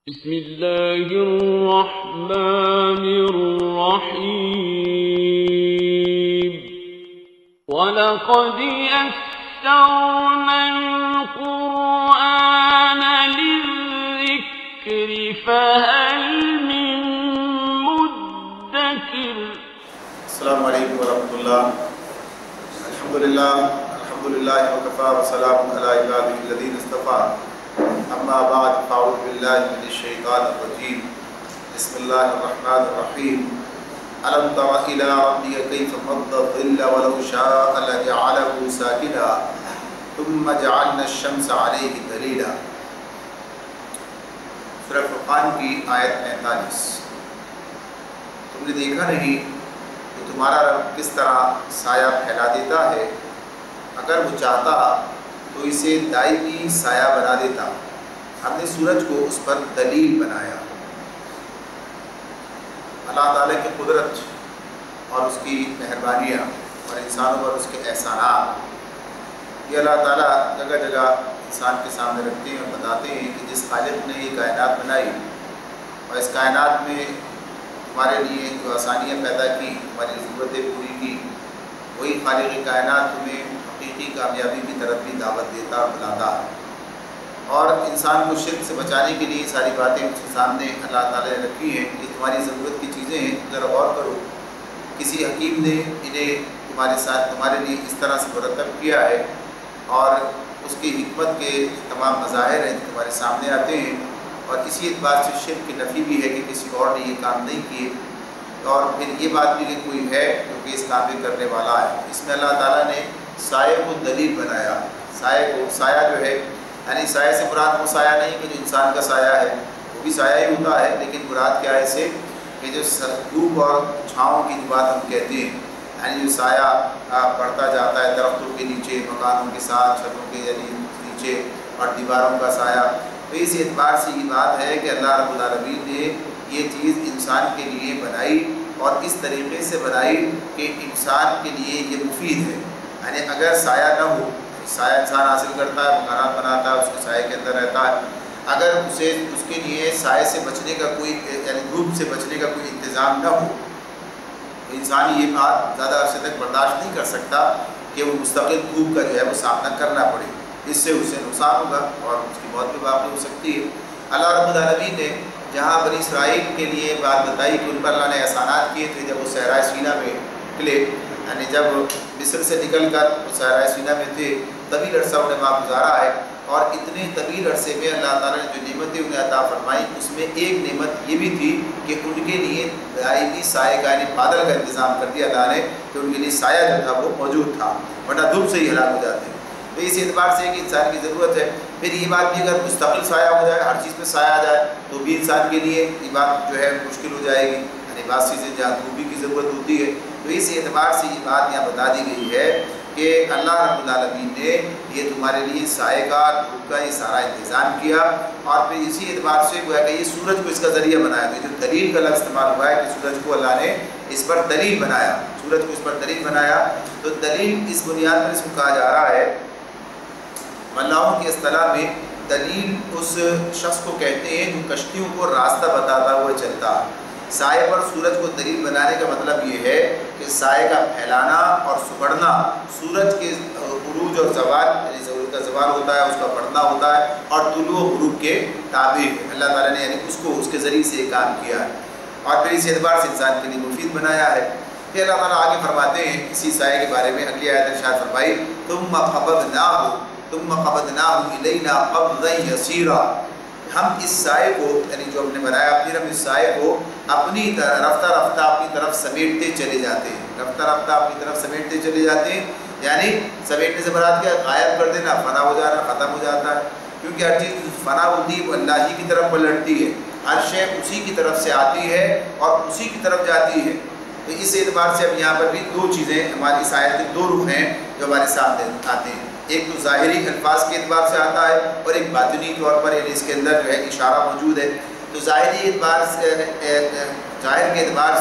بسم اللہ الرحمن الرحیم وَلَقَدْ يَسَّرْنَا الْقُرْآنَ لِلذِّكْرِ فَهَلْ مِن مُّدَّكِرٍ۔ السلام علیکم ورحمۃ اللہ۔ الحمدللہ وکفیٰ وسلام علی عبادہ الذین اصطفیٰ، اما بعد فاعوذ باللہ من الشیطان الرجیم، بسم اللہ الرحمن الرحیم۔ الم تر الی ربک کیف مد الظل ولو شاء لجعلہ ساکنا ثم جعلنا الشمس علیہ دلیلا۔ سورہ فرقان کی آیت 45۔ تم نے دیکھا نہیں کہ تمہارا رب کس طرح سایہ پھیلا دیتا ہے؟ اگر وہ چاہتا تو اسے دائمی سایہ بنا دیتا۔ ہم نے سورج کو اس پر دلیل بنایا۔ اللہ تعالیٰ کی قدرت اور اس کی مہربانیاں اور انسانوں پر اس کے احسانات، یہ اللہ تعالیٰ جگہ جگہ انسان کے سامنے رکھتے ہیں اور بتاتے ہیں کہ جس خالق نے یہ کائنات بنائی اور اس کائنات میں ہمارے لیے جو آسانیاں پیدا کی، ہماری ضرورتیں پوری کی، وہی خالق کائنات تمہیں حقیقی کامیابی کی طرف بھی دعوت دیتا بلاتا ہے۔ اور انسان کو شرک سے بچانے کے لیے ساری باتیں اس کے سامنے اللہ تعالیٰ نے رکھی ہیں۔ یہ تمہاری ضرورت کی چیزیں ہیں، ذرا غور کرو۔ کسی حکیم نے انہیں تمہارے ساتھ تمہارے لیے اس طرح سے مرتب کیا ہے، اور اس کی حکمت کے تمام مظاہر ہیں جو تمہارے سامنے آتے ہیں۔ اور اسی اعتبار سے شرک کی نفی بھی ہے کہ کسی اور نے یہ کام نہیں کیے، اور پھر یہ بات بھی کہ کوئی ہے جو کہ اس کام کو کرنے والا ہے۔ اس میں اللہ تعالیٰ نے سائے کو دلیل بنایا۔ سایہ جو ہے، یعنی سایہ سے مراد وہ سایہ نہیں کہ جو انسان کا سایہ ہے، وہ بھی سایہ ہی ہوتا ہے، لیکن مراد کیا ہے اسے کہ جو دھوپ اور چھاؤں کی جو بات ہم کہتے ہیں، یعنی جو سایہ پڑتا جاتا ہے درختوں کے نیچے، مکانوں کے ساتھ، چھتوں کے یعنی نیچے، اور دیواروں کا سایہ۔ تو اس اعتبار سے یہ بات ہے کہ اللہ رب العالمین نے یہ چیز انسان کے لیے بنائی، اور اس طریقے سے بنائی کہ انسان کے لیے یہ مفید ہے۔ یعنی اگر سایہ نہ ہو، سایہ انسان حاصل کرتا ہے، مکانات بناتا ہے، اس کے سائے کے اندر رہتا ہے، اگر اس کے لیے سائے سے بچنے کا کوئی یعنی دھوپ سے بچنے کا کوئی انتظام نہ ہو، تو انسان یہ بات زیادہ عرصے تک برداشت نہیں کر سکتا کہ وہ مستقل دھوپ کا جو ہے وہ سامنا کرنا پڑے۔ اس سے اسے نقصان ہوگا اور اس کی موت بھی واقع ہو سکتی ہے۔ اللہ رب العالمین نے جہاں بنی اسرائیل کے لیے بات بتائی کہ ان پر اللہ نے احسانات کیے تھے جب وہ صحرائے سینا میں نکلے، یعنی جب مصر سے نکل کر وہ صحرائے سینا میں تھے، طویل عرصہ انہیں وہاں گزارا ہے، اور اتنے طویل عرصے میں اللہ تعالیٰ نے جو نعمتیں انہیں عطا فرمائی، اس میں ایک نعمت یہ بھی تھی کہ ان کے لیے دائمی سائے کا یعنی بادل کا انتظام کر دیا اللہ نے، کہ ان کے لیے سایہ جو تھا وہ موجود تھا، ورنہ دھوپ سے ہی ہلاک ہو جاتے ہیں۔ تو اس اعتبار سے کہ انسان کی ضرورت ہے۔ پھر یہ بات بھی اگر مستقل سایہ ہو جائے، ہر چیز پہ سایہ آ جائے، تو بھی انسان کے لیے یہ بات جو ہے مشکل ہو جائے گی، یعنی بعض چیزیں جہاں دھوپ کی ضرورت ہوتی ہے۔ تو اس اعتبار سے یہ بات یہاں بتا دی گئی ہے کہ اللہ رب العالمین نے یہ تمہارے لیے سائے کا، دھوپ کا یہ سارا انتظام کیا، اور پھر اسی اعتبار سے گویا کہ یہ سورج کو اس کا ذریعہ بنایا۔ تو جو دلیل کا لفظ استعمال ہوا ہے کہ سورج کو اللہ نے اس پر دلیل بنایا، سورج کو اس پر دلیل بنایا، تو دلیل اس بنیاد پر اس کو کہا جا رہا ہے، ملاحوں کی اصطلاح میں دلیل اس شخص کو کہتے ہیں جو کشتیوں کو راستہ بتاتا ہوا چلتا ہے۔ سائے پر سورج کو دلیل بنانے کا مطلب یہ ہے کہ سائے کا پھیلانا اور سبڑنا سورج کے عروج اور زوال، یعنی سورج کا زوال ہوتا ہے، اس کا بڑھنا ہوتا ہے، اور طلوع و غروب کے تابع ہے۔ اللہ تعالیٰ نے یعنی اس کے ذریعے سے یہ کام کیا ہے، اور پھر اس اعتبار سے انسان کے لیے مفید بنایا ہے۔ پھر اللہ تعالیٰ آگے فرماتے ہیں اسی سائے کے بارے میں، اگلی آیت ارشاد فرمائی، ثم قبضناہ الینا قبضا یسیرا۔ ہم اس سائے کو یعنی جو ہم نے بنایا اپنی رب، اس سائے کو اپنی طرف رفتہ رفتہ اپنی طرف سمیٹتے چلے جاتے ہیں، رفتہ رفتہ اپنی طرف سمیٹتے چلے جاتے ہیں۔ یعنی سمیٹنے سے مراد کیا؟ غائب کر دینا، فنا ہو جانا، ختم ہو جاتا ہے، کیونکہ ہر چیز فنا ہوتی ہے وہ اللہ ہی کی طرف پلٹتی ہے، ہر شے اسی کی طرف سے آتی ہے اور اسی کی طرف جاتی ہے۔ تو اس اعتبار سے اب یہاں پر بھی دو چیزیں ہماری اس آیت کے دو رخ ہیں جو ہمارے سامنے آتے ہیں، ایک تو ظاہری الفاظ کے اعتبار سے آتا ہے، اور ایک باطنی طور پر یعنی اس کے اندر جو ہے اشارہ موجود ہے۔ تو ظاہر کے اعتبار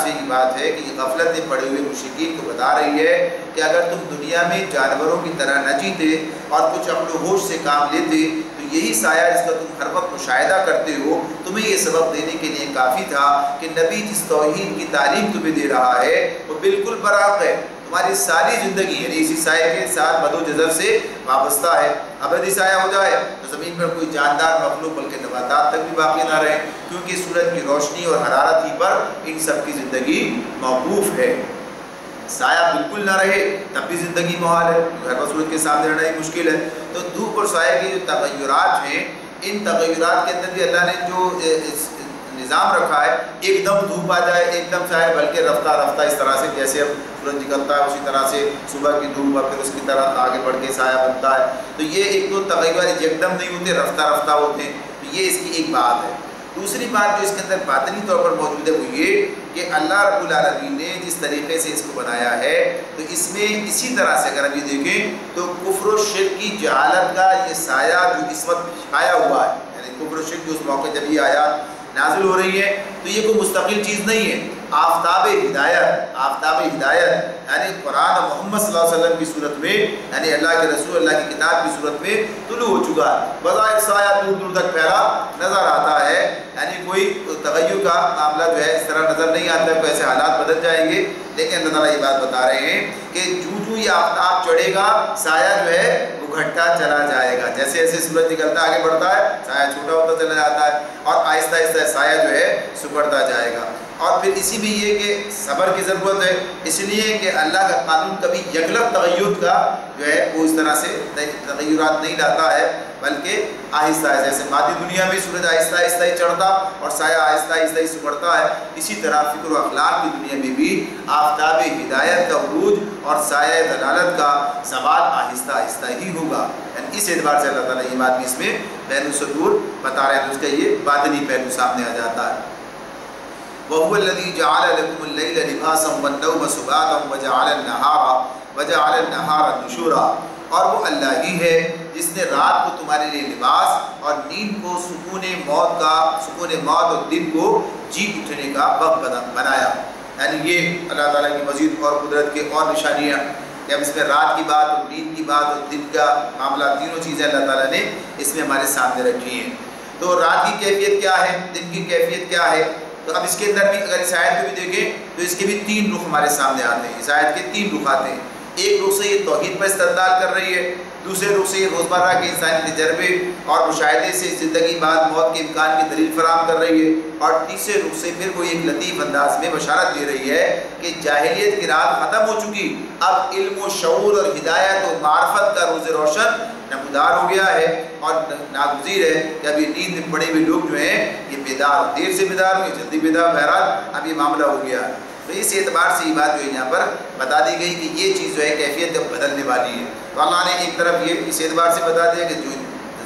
سے یہ بات ہے کہ یہ غفلت میں پڑے ہوئے مشرکین کو بتا رہی ہے کہ اگر تم دنیا میں جانوروں کی طرح نہ جیتے اور کچھ عقل و ہوش سے کام لیتے تو یہی سایہ جس کا تم ہر وقت مشاہدہ کرتے ہو تمہیں یہ سبق دینے کے لیے کافی تھا کہ نبی جس توحید کی تعلیم تمہیں دے رہا ہے وہ بالکل برحق ہے، تمہاری ساری زندگی یعنی اسی سایہ کے ساتھ مد و جزر سے وابستہ ہے۔ ابدی سایہ ہو جائے تو زمین پر کوئی جاندار مخلوق بلکہ نباتات تک بھی باقی نہ رہے، کیونکہ سورج کی روشنی اور حرارت ہی پر ان سب کی زندگی موقوف ہے۔ سایہ بالکل نہ رہے تب بھی زندگی محال ہے، ہر وقت سورج کے سامنے رہنا ہی مشکل ہے۔ تو دھوپ اور سایہ کے جو تغیرات ہیں، ان تغیرات کے اندر بھی اللہ نے جو نظام رکھا ہے، ایک دم دھوپ آ جائے ایک دم سایہ، بلکہ رفتہ رفتہ اس طرح سے جیسے اب سورج نکلتا ہے اسی طرح سے صبح کی دھوپ اور پھر اس کی طرح آگے بڑھ کے سایہ بنتا ہے۔ تو یہ ایک دو تغیرات ایک دم نہیں ہوتے، رفتہ رفتہ ہوتے ہیں، تو یہ اس کی ایک بات ہے۔ دوسری بات جو اس کے اندر باطنی طور پر موجود ہے وہ یہ کہ اللہ رب العالمین نے جس طریقے سے اس کو بنایا ہے تو اس میں اسی طرح سے اگر ابھی دیکھیں تو کفر و شرک کی جہالت کا یہ سایہ جو اس وقت چھایا ہوا ہے، یعنی کفر و شرک جو اس موقع جب یہ آیات نازل ہو رہی ہے تو یہ کوئی مستقل چیز نہیں ہے۔ آفتاب ہدایت یعنی قرآن محمد صلی اللہ علیہ وسلم کی صورت میں، یعنی اللہ کے رسول اللہ کی کتاب کی صورت میں طلوع ہو چکا ہے، بظاہر سایہ دور دور تک پھیلا نظر آتا ہے، یعنی کوئی تغیر کا معاملہ جو ہے اس طرح نظر نہیں آتا ہے، کوئی ایسے حالات بدل جائیں گے، لیکن اللہ تعالیٰ یہ بات بتا رہے ہیں کہ جو یہ آفتاب چڑھے گا سایہ جو ہے وہ گھٹتا چلا جائے گا، جیسے جیسے سورج نکلتا آگے بڑھتا ہے سایہ چھوٹا ہوتا چلا جاتا ہے اور آہستہ آہستہ سایہ جو ہے سکڑتا جائے گا۔ اور پھر اسی میں یہ کہ صبر کی ضرورت ہے، اس لیے کہ اللہ کا قانون کبھی یکلب تغیر کا جو ہے وہ اس طرح سے تغیرات نہیں لاتا ہے، بلکہ آہستہ آہستہ، جیسے مادی دنیا میں سورج آہستہ آہستہ ہی چڑھتا اور سایہ آہستہ آہستہ ہی سکڑتا ہے، اسی طرح فکر و اخلاق کی دنیا میں بھی آفتاب ہدایت کا عروج اور سایہ دلالت کا زوال آہستہ آہستہ ہی ہوگا۔ یعنی اس اعتبار سے اللہ تعالیٰ یہ بات بھی اس میں بین الصدور بتا رہے ہیں، تو اس کا یہ باطنی پہلو سامنے آ جاتا ہے۔ وَهُوَ الَّذِي جَعَلَ لَكُمُ اللَّيْلَ لِبَاسًا وَالنَّوْمَ سُبَاتًا وَجَعَلَ النَّهَارَ نُشُورًا، اور وہ اللہ ہی ہے جس نے رات کو تمہارے لیے لباس اور نیند کو سکون موت اور دن کو جی اٹھنے کا وقت بنایا۔ یعنی یہ اللہ تعالیٰ کی مزید اور قدرت کے اور نشانیاں کہ اب اس میں رات کی بات اور نیند کی بات اور دن کا معاملہ، تینوں چیزیں اللہ تعالیٰ نے اس میں ہمارے سامنے رکھی ہیں۔ تو رات کی کیفیت کیا ہے، دن کی کیفیت کیا ہے، تو اب اس کے اندر بھی اگر اس آیت کو بھی دیکھیں تو اس کے بھی تین رخ ہمارے سامنے آتے ہیں، اس آیت کے تین رخ آتے ہیں۔ ایک رخ سے یہ توحید پر استدلال کر رہی ہے، دوسرے رخ سے یہ روزمرہ کے انسانی تجربے اور مشاہدے سے زندگی بعد موت کے امکان کی دلیل فراہم کر رہی ہے، اور تیسرے رخ سے پھر وہ ایک لطیف انداز میں بشارت دے رہی ہے کہ جاہلیت کی رات ختم ہو چکی، اب علم و شعور اور ہدایت و معرفت کا روز روشن نمودار ہو گیا ہے، اور ناگزیر ہے کہ اب یہ نیند میں پڑے ہوئے لوگ جو ہیں یہ بیدار، دیر سے بیدار ہوئے جلدی بیدار، بہرحال اب یہ معاملہ ہو گیا ہے۔ تو اس اعتبار سے یہ بات جو ہے یہاں پر بتا دی گئی کہ یہ چیز جو ہے کیفیت بدلنے والی ہے۔ تو اللہ نے ایک طرف یہ اس اعتبار سے بتا دیا کہ جو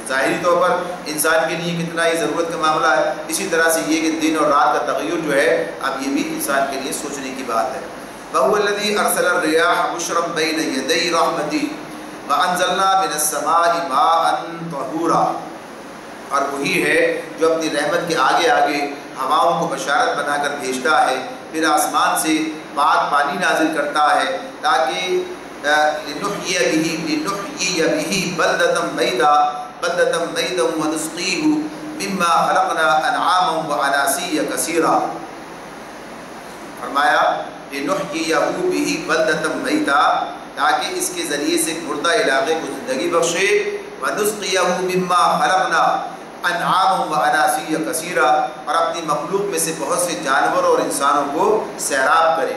ظاہری طور پر انسان کے لیے کتنا ہی ضرورت کا معاملہ ہے، اسی طرح سے یہ کہ دن اور رات کا تغیر جو ہے اب یہ بھی انسان کے لیے سوچنے کی بات ہے۔ وَهُوَ الَّذِي أَرْسَلَ الرِّيَاحَ بُشْرًا بَيْنَ يَدَيْ رَحْمَتِهِ وَأَنزَلْنَا مِنَ السَّمَاءِ مَاءً طَهُورًا، اور وہی ہے جو اپنی رحمت کے آگے آگے ہواؤں کو بشارت بنا کر بھیجتا ہے، پھر آسمان سے پاک پانی نازل کرتا ہے تاکہ لنحیی بِهِ بلدة میتا ونسقیہ مما خلقنا انعاما واناسیا کثیرا، فرمایا لنحییہ بِهِ بلدة میتا، تاکہ اس کے ذریعے سے مردہ علاقے کو زندگی بخشے، ونسقیہ مما خلقنا انعاما واناسیا کثیرا، اور اپنی مخلوق میں سے بہت سے جانوروں اور انسانوں کو سیراب کرے۔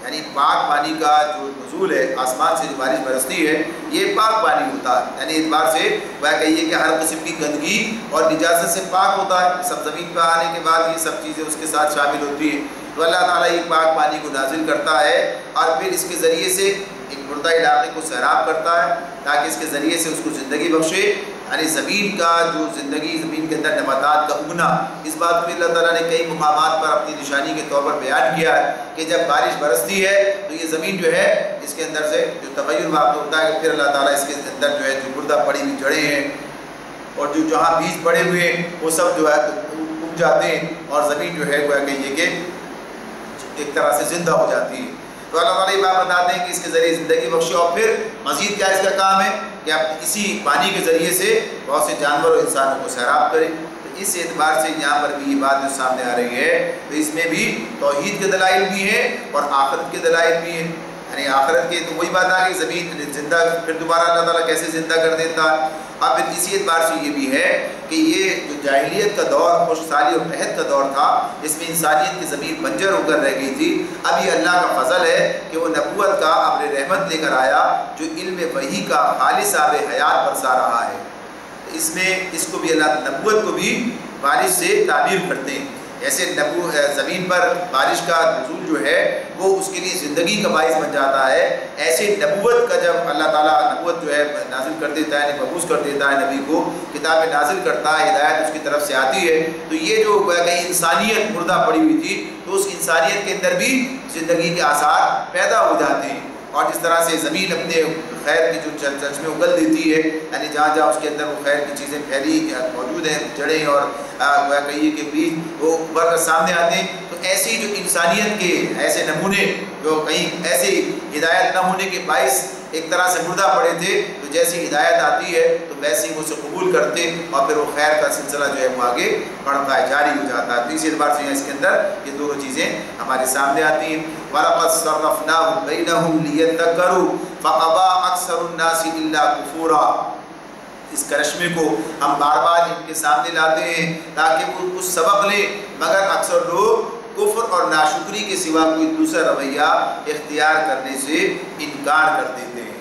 یعنی پاک پانی کا جو نزول ہے، آسمان سے جو بارش برستی ہے، یہ پاک پانی ہوتا ہے، یعنی اعتبار سے وہ کہیے کہ ہر قسم کی گندگی اور نجاست سے پاک ہوتا ہے، سب زمین پہ آنے کے بعد یہ سب چیزیں اس کے ساتھ شامل ہوتی ہیں۔ تو اللہ تعالیٰ یہ پاک پانی کو نازل کرتا ہے اور پھر اس کے ذریعے سے ایک مردہ علاقے کو سیراب کرتا ہے تاکہ اس کے ذریعے سے اس کو زندگی بخشے، یعنی زمین کا جو زندگی، زمین کے اندر نباتات کا اگنا، اس بات کو اللہ تعالیٰ نے کئی مقامات پر اپنی نشانی کے طور پر بیان کیا ہے کہ جب بارش برستی ہے تو یہ زمین جو ہے اس کے اندر سے جو تغیر واقع ہوتا ہے کہ پھر اللہ تعالیٰ اس کے اندر جو ہے جو مردہ پڑی ہوئی جڑیں ہیں اور جو جہاں بیج پڑے ہوئے ہیں وہ سب جو ہے اگ جاتے ہیں اور زمین جو ہے وہ کہیے کہ ایک طرح سے زندہ ہو جاتی ہے۔ تو اللہ تعالیٰ یہ بات بتاتے ہیں کہ اس کے ذریعے زندگی بخشی، اور پھر مزید کیا اس کا کام ہے کہ آپ اسی پانی کے ذریعے سے بہت سے جانور اور انسانوں کو سیراب کریں۔ تو اس اعتبار سے یہاں پر بھی یہ بات جو سامنے آ رہی ہے تو اس میں بھی توحید کے دلائل بھی ہیں اور آخرت کے دلائل بھی ہیں۔ یعنی آخرت کے تو وہی بات آ گئی، زمین زندہ پھر دوبارہ اللہ تعالیٰ کیسے زندہ کر دیتا ہے۔ اب پھر اسی اعتبار سے یہ بھی ہے کہ یہ جو جاہلیت کا دور، خشک سالی اور قحط کا دور تھا، جس میں انسانیت کی ضمیر بنجر ہو کر رہ گئی تھی، اب یہ اللہ کا فضل ہے کہ وہ نبوت کا ابر رحمت لے کر آیا جو علم وحی کا خالص آب حیات برسا رہا ہے۔ اس میں اس کو بھی اللہ نبوت کو بھی بارش سے تعبیر کرتے ہیں۔ جیسے زمین پر بارش کا نزول جو ہے وہ اس کے لیے زندگی کا باعث بن جاتا ہے، ایسے نبوت کا جب اللہ تعالیٰ نبوت جو ہے نازل کر دیتا ہے، مبعوث کر دیتا ہے، نبی کو کتاب نازل کرتا ہے، ہدایت اس کی طرف سے آتی ہے، تو یہ جو کہیں انسانیت مردہ پڑی ہوئی تھی تو اس انسانیت کے اندر بھی زندگی کے آثار پیدا ہو جاتے ہیں۔ اور جس طرح سے زمین اپنے خیر کی جو چشمے اگل دیتی ہے، یعنی جہاں جہاں اس کے اندر وہ خیر کی چیزیں پھیلی موجود ہیں، جڑیں اور کہیے کہ بیج وہ ابھر کر سامنے آتے ہیں، تو ایسی جو انسانیت کے ایسے نمونے جو کہیں ایسی ہدایت نہ ہونے کے باعث ایک طرح سے مردہ پڑے تھے، تو جیسی ہدایت آتی ہے تو ویسے ہی وہ اسے قبول کرتے اور پھر وہ خیر کا سلسلہ جو ہے وہ آگے بڑھتا ہے، جاری ہو جاتا ہے۔ تو اسی اعتبار سے اس کے اندر یہ دونوں چیزیں ہمارے سامنے آتی ہیں۔ وَلَقَدْ صَرَّفْنَاهُ بَيْنَهُمْ لِيَذَّكَّرُوا فَأَبَىٰ أَكْثَرُ النَّاسِ إِلَّا كُفُورًا۔ اس کرشمے کو ہم بار بار ان کے سامنے لاتے ہیں تاکہ وہ کچھ سبق لیں، مگر اکثر لوگ کفر اور ناشکری کے سوا کوئی دوسرا رویہ اختیار کرنے سے انکار کر دیتے ہیں۔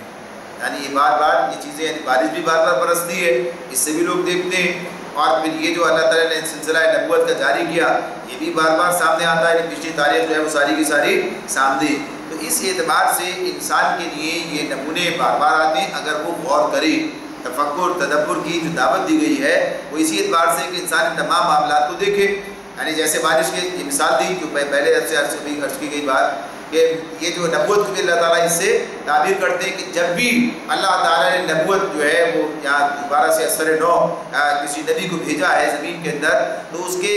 یعنی یہ بار بار یہ چیزیں، یعنی بارش بھی بار بار برستی ہے، اس سے بھی لوگ دیکھتے ہیں، اور پھر یہ جو اللہ تعالیٰ نے سلسلہ نبوت کا جاری کیا یہ بھی بار بار سامنے آتا ہے، پچھلی تاریخ جو ہے وہ ساری کی ساری سامنے۔ تو اس اعتبار سے انسان کے لیے یہ نمونے بار بار آتے ہیں اگر وہ غور کرے۔ تفکر تدبر کی جو دعوت دی گئی ہے وہ اسی اعتبار سے کہ انسان ان تمام معاملات کو دیکھے۔ یعنی جیسے بارش کی یہ مثال دی جو پہلے سے عرض کی گئی بات کہ یہ جو نبوت کو بھی اللہ تعالیٰ اس سے تعبیر کرتے ہیں کہ جب بھی اللہ تعالیٰ نے نبوت جو ہے وہ یہاں دوبارہ سے اثر نو کسی نبی کو بھیجا ہے زمین کے اندر، تو اس کے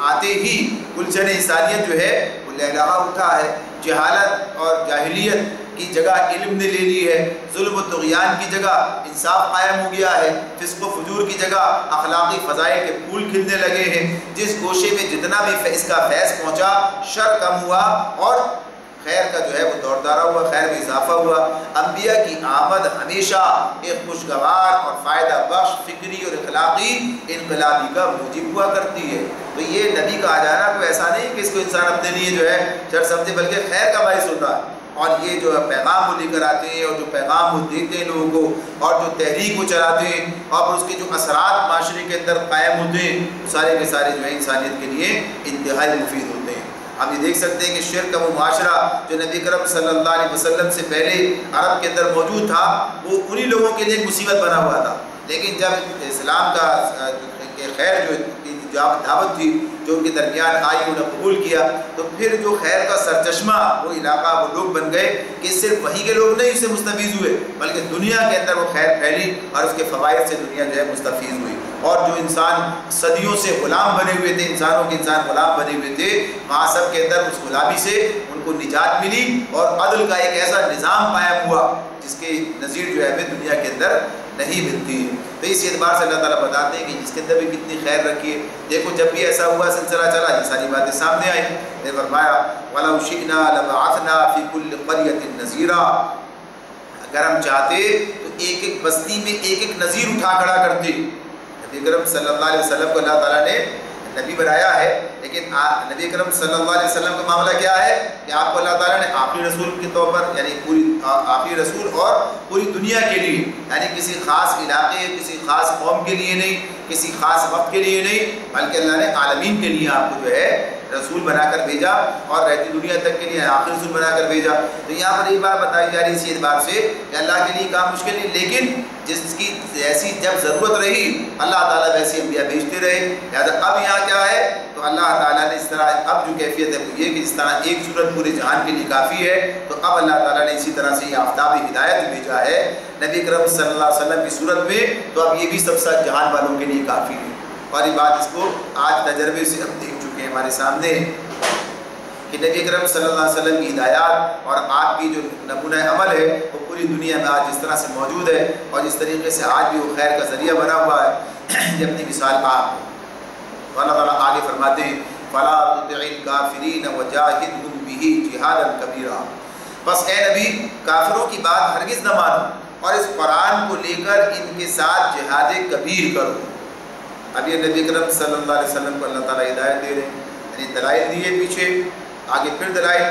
آتے ہی گلشن انسانیت جو ہے وہ لہلہا اٹھا ہے۔ جہالت اور جاہلیت کی جگہ علم نے لے لی ہے، ظلم و طغیان کی جگہ انصاف قائم ہو گیا ہے، فسق و فجور کی جگہ اخلاقی فضائل کے پھول کھلنے لگے ہیں۔ جس گوشے میں جتنا بھی اس کا فیض پہنچا شر کم ہوا اور خیر کا جو ہے وہ دوردارا ہوا، خیر میں اضافہ ہوا۔ انبیاء کی آمد ہمیشہ ایک خوشگوار اور فائدہ بخش فکری اور اخلاقی انقلابی کا موجب ہوا کرتی ہے۔ تو یہ نبی کا آ جانا کوئی ایسا نہیں کہ اس کو انسان اپنے لیے جو ہے شر سمجھے، بلکہ خیر کا باعث ہوتا ہے۔ اور یہ جو پیغام وہ لے کر آتے ہیں اور جو پیغام وہ دیتے ہیں لوگوں کو اور جو تحریک وہ چلاتے ہیں اور اس کے جو اثرات معاشرے کے اندر قائم ہوتے ہیں وہ سارے کے سارے جو ہے انسانیت کے لیے انتہائی مفید ہوتے ہیں۔ ہم یہ دیکھ سکتے ہیں کہ شرک کا وہ معاشرہ جو نبی کرم صلی اللہ علیہ وسلم سے پہلے عرب کے اندر موجود تھا وہ انہی لوگوں کے لیے مصیبت بنا ہوا تھا، لیکن جب اسلام کا خیر جو دعوت تھی جو ان کے درمیان آئی انہوں نے قبول کیا، تو پھر جو خیر کا سرچشمہ وہ علاقہ وہ لوگ بن گئے کہ صرف وہی کے لوگ نہیں اس سے مستفیض ہوئے بلکہ دنیا کے اندر وہ خیر پھیلی اور اس کے فوائد سے دنیا جو ہے مستفیض ہوئی۔ اور جو انسان صدیوں سے غلام بنے ہوئے تھے، انسانوں کے انسان غلام بنے ہوئے تھے، وہاں سب کے اندر اس غلامی سے ان کو نجات ملی اور عدل کا ایک ایسا نظام قائم ہوا جس کے نظیر جو ہے ہمیں دنیا کے اندر نہیں ملتی ہے۔ تو اس اعتبار سے اللہ تعالیٰ بتاتے ہیں کہ اس کے اندر بھی کتنی خیر رکھی ہے۔ دیکھو جب بھی ایسا ہوا سلسلہ چلا یہ ساری باتیں سامنے آئیں، نے فرمایا وَلَوْ شِئْنَا لَبَعَثْنَا فِي كُلِّ قَرْيَةٍ نَذِيرًا، اگر ہم چاہتے تو ایک ایک بستی میں ایک ایک نذیر اٹھا کھڑا کرتے۔ نبی کرم صلی اللہ علیہ وسلم کو اللہ تعالیٰ نے نبی بنایا ہے، لیکن نبی کرم صلی اللہ علیہ وسلم کا معاملہ کیا ہے کہ آپ کو اللہ تعالیٰ نے آخری رسول کے طور پر، یعنی پوری آخری رسول اور پوری دنیا کے لیے، یعنی کسی خاص علاقے کسی خاص قوم کے لیے نہیں، کسی خاص وقت کے لیے نہیں، بلکہ اللہ نے عالمین کے لیے آپ کو جو ہے رسول بنا کر بھیجا اور رہتی دنیا تک کے لیے آخری رسول بنا کر بھیجا۔ تو یہاں پر یہ بات بتائی جا رہی ہے اسی اعتبار سے کہ اللہ کے لیے کام مشکل نہیں، لیکن جس کی ایسی جب ضرورت رہی اللہ تعالیٰ ویسے انبیاء بھیجتے رہے۔ لہٰذا اب یہاں کیا ہے تو اللہ تعالیٰ نے اس طرح اب جو کیفیت ہے وہ یہ کہ جس طرح ایک صورت پورے جہان کے لیے کافی ہے، تو اب اللہ تعالیٰ نے اسی طرح سے یہ آفتاب ہدایت بھیجا ہے نبی کرم صلی اللہ علیہ وسلم کی صورت میں، تو اب یہ بھی سب جہان والوں کے لیے کافی ہے۔ اور یہ بات اس کو آج تجربے سے ہم دیکھ چکے ہیں ہمارے سامنے۔ کہ نبی اکرم صلی اللہ علیہ وسلم کی ہدایات اور آپ کی جو نمونہ عمل ہے وہ پوری دنیا میں آج جس طرح سے موجود ہے اور جس طریقے سے آج بھی وہ خیر کا ذریعہ بنا ہوا ہے، یہ اپنی مثال آپ ہے۔ تو اللہ تعالیٰ آگے فرماتے ہیں فَلَا تُطِعِ الْكَافِرِينَ وَجَاهِدْهُمْ بِهِ جِهَادًا كَبِيرًا، بس اے نبی کافروں کی بات ہرگز نہ مانو اور اس قرآن کو لے کر ان کے ساتھ جہاد کبیر کرو۔ اب یہ نبی اکرم صلی اللہ علیہ وسلم کو اللہ تعالیٰ ہدایت دے رہے ہیں، یعنی دلائل دیے پیچھے، آگے پھر دلائل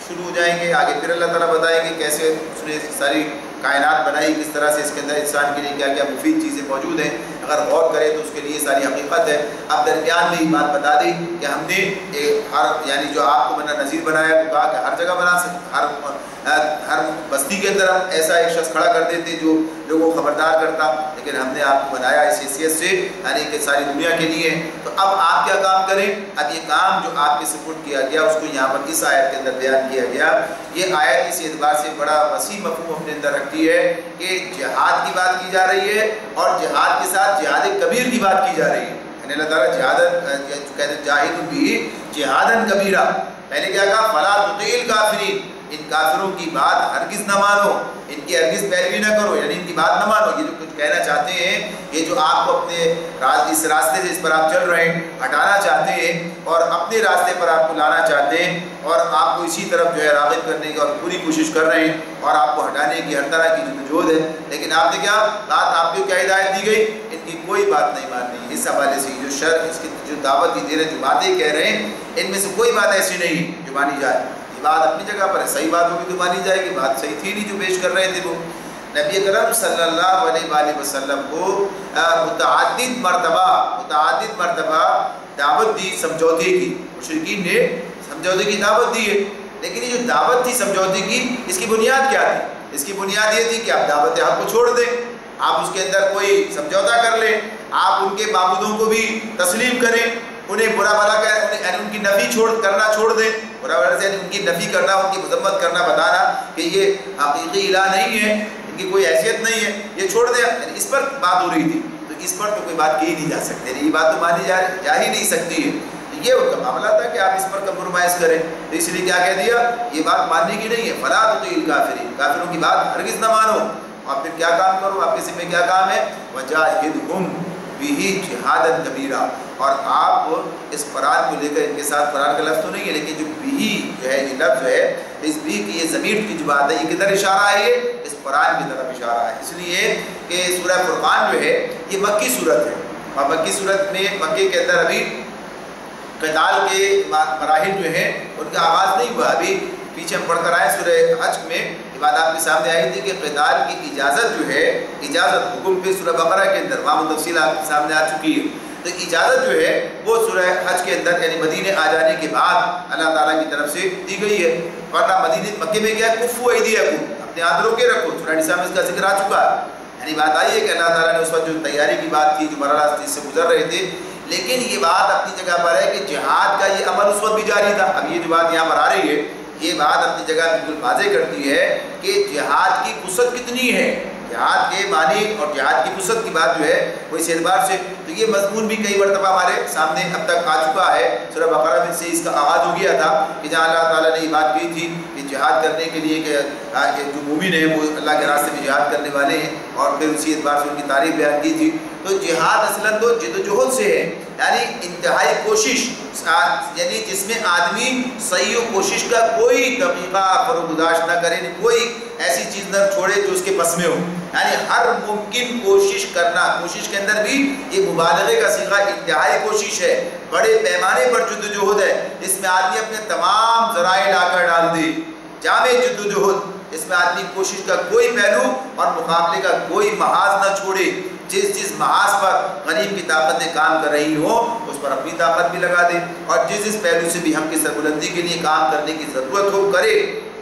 شروع ہو جائیں گے، آگے پھر اللہ تعالیٰ بتائیں گے کیسے اس نے ساری کائنات بنائی، کس طرح سے اس کے اندر انسان کے لیے کیا کیا مفید چیزیں موجود ہیں، اگر غور کرے تو اس کے لیے ساری حقیقت ہے۔ اب درمیان میں یہ بات بتا دی کہ ہم نے ہر یعنی جو آپ کو بنا نذیر بنایا تو کہا کہ ہر جگہ بنا سکتے، ہر بستی کے اندر ہم ایسا ایک شخص کھڑا کر دیتے جو لوگوں کو خبردار کرتا، لیکن ہم نے آپ کو بنایا اس حیثیت سے یعنی کہ ساری دنیا کے لیے۔ تو اب آپ کیا کام کریں؟ اب یہ کام جو آپ کے سپورٹ کیا گیا اس کو یہاں پر اس آیت کے اندر بیان کیا گیا۔ یہ آیت اس اعتبار سے بڑا وسیع مفہوم اپنے اندر رکھتی ہے کہ جہاد کی بات کی جا رہی ہے اور جہاد کے ساتھ جہاد کبیر کی بات کی جا رہی ہے۔ یعنی اللہ تعالیٰ کہتے ہیں جاہد بھی جہادن کبیرہ، پہلے کیا کہا فلا تطیع الکافرین، ان کافروں کی بات ہرگز نہ مانو، ان کی ہرگز پیروی نہ کرو، یعنی ان کی بات نہ مانو۔ یہ جو کچھ کہنا چاہتے ہیں، یہ جو آپ کو اپنے اس راستے سے اس پر آپ چل رہے ہیں ہٹانا چاہتے ہیں اور اپنے راستے پر آپ کو لانا چاہتے ہیں اور آپ کو اسی طرف جو ہے راغب کرنے کی اور پوری کوشش کر رہے ہیں اور آپ کو ہٹانے کی ہر طرح کی جدوجہد ہے، لیکن آپ نے کیا بات، آپ کو کیا ہدایت دی گئی؟ ان کی کوئی بات نہیں ماننی۔ اس حوالے سے جو شر اس کی جو دعوت دی دے رہے ہیں، جو باتیں کہہ رہے ہیں، ان میں سے کوئی بات ایسی نہیں جو مانی جائے۔ بات اپنی جگہ پر ہے، صحیح بات ہوگی تو مانی جائے گی، بات صحیح تھی نہیں جو پیش کر رہے تھے وہ۔ نبی اکرم صلی اللہ علیہ وآلہ وسلم کو متعدد مرتبہ دعوت دی سمجھوتے کی، مشرکین نے سمجھوتے کی دعوت دی ہے، لیکن یہ جو دعوت تھی سمجھوتے کی، اس کی بنیاد کیا تھی؟ اس کی بنیاد یہ تھی کہ آپ دعوت حق کو چھوڑ دیں، آپ اس کے اندر کوئی سمجھوتا کر لیں، آپ ان کے معبودوں کو بھی تسلیم کریں، انہیں برا بھلا یعنی ان کی نفی کرنا چھوڑ دیں، برا بھلا سے ان کی نفی کرنا، ان کی مذمت کرنا، بتانا کہ یہ حقیقی الہ نہیں ہے، ان کی کوئی حیثیت نہیں ہے، یہ چھوڑ دیں، یعنی اس پر بات ہو رہی تھی۔ تو اس پر تو کوئی بات کی نہیں جا سکتی، یہ بات تو مانی جا ہی نہیں سکتی ہے۔ یہ ان کا معاملہ تھا کہ آپ اس پر کمپرومائز کریں، تو اس لیے کیا کہہ دیا، یہ بات ماننے کی نہیں ہے، فلا تطیع الکافرین، کافروں کی بات ہرگز نہ مانو۔ اور پھر کیا کام کرو، آپ کے ذمہ کیا کام ہے، وجاہدہم بہ جہادا کبیرا، اور آپ اس قرآن کو لے کر ان کے ساتھ، قرآن کا لفظ تو نہیں ہے لیکن جو بھی جو ہے یہ لفظ ہے، اس بھی کی یہ ضمیر کی جو بات ہے، یہ کدھر اشارہ ہے؟ یہ اس قرآن کی طرف اشارہ ہے، اس لیے کہ سورہ فرقان جو ہے یہ مکی صورت ہے، اور مکی صورت میں مکے کے اندر ابھی قتال کے مراحل جو ہیں ان کا آغاز نہیں ہوا۔ ابھی پیچھے ہم پڑھ کر آئے سورہ حج میں یہ بات آپ کے سامنے آئی تھی کہ قتال کی اجازت جو ہے، اجازت حکم پہ سورہ بقرہ کے اندر وہاں تفصیل آپ کے سامنے آ چکی ہے، تو اجازت جو ہے وہ سورہ حج کے اندر یعنی مدینے آ جانے کے بعد اللہ تعالیٰ کی طرف سے دی گئی ہے، ورنہ مکے میں کیا ہے، کفو ایدیکم، اپنے ہاتھ روکے رکھو، سورہ نساء میں اس کا ذکر آ چکا ہے، یعنی بات آئی ہے کہ اللہ تعالیٰ نے اس وقت جو تیاری کی بات کی، جو مرحلہ جس سے گزر رہے تھے، لیکن یہ بات اپنی جگہ پر ہے کہ جہاد کا یہ عمل اس وقت بھی جاری تھا۔ اب یہ جو بات یہاں پر آ رہی ہے یہ بات اپنی جگہ بالکل واضح کرتی ہے کہ جہاد کی وسعت کتنی ہے، جہاد کے معنی اور جہاد کی وسعت کی بات جو ہے وہ اس اعتبار سے، تو یہ مضمون بھی کئی مرتبہ ہمارے سامنے اب تک آ چکا ہے۔ سورہ بقرہ میں سے اس کا آغاز ہو گیا تھا کہ جہاں اللہ تعالیٰ نے یہ بات کی تھی کہ جہاد کرنے کے لیے کہ جو مومن ہیں وہ اللہ کے راستے میں جہاد کرنے والے ہیں، اور پھر اسی اعتبار سے ان کی تعریف بیان کی تھی۔ تو جہاد اصلاً تو جد و جہد سے ہے، یعنی انتہائی کوشش، یعنی جس میں آدمی صحیح و کوشش کا کوئی دقیقہ فروگزاشت نہ کرے، کوئی ایسی چیز نہ چھوڑے جو اس کے بس میں ہو، یعنی ہر ممکن کوشش کرنا، کوشش کے اندر بھی یہ مبالغے کا صیغہ انتہائی کوشش ہے، بڑے پیمانے پر جد و جہد ہے، جس میں آدمی اپنے تمام ذرائع لا کر ڈال دے، جامع جد و جہد، اس میں آدمی کوشش کا کوئی پہلو اور مقابلے کا کوئی محاذ نہ چھوڑے، جس محاذ پر غریب کی طاقتیں کام کر رہی ہوں اس پر اپنی طاقت بھی لگا دے، اور جس پہلو سے بھی ہم کی سربلندی کے لیے کام کرنے کی ضرورت ہو کرے۔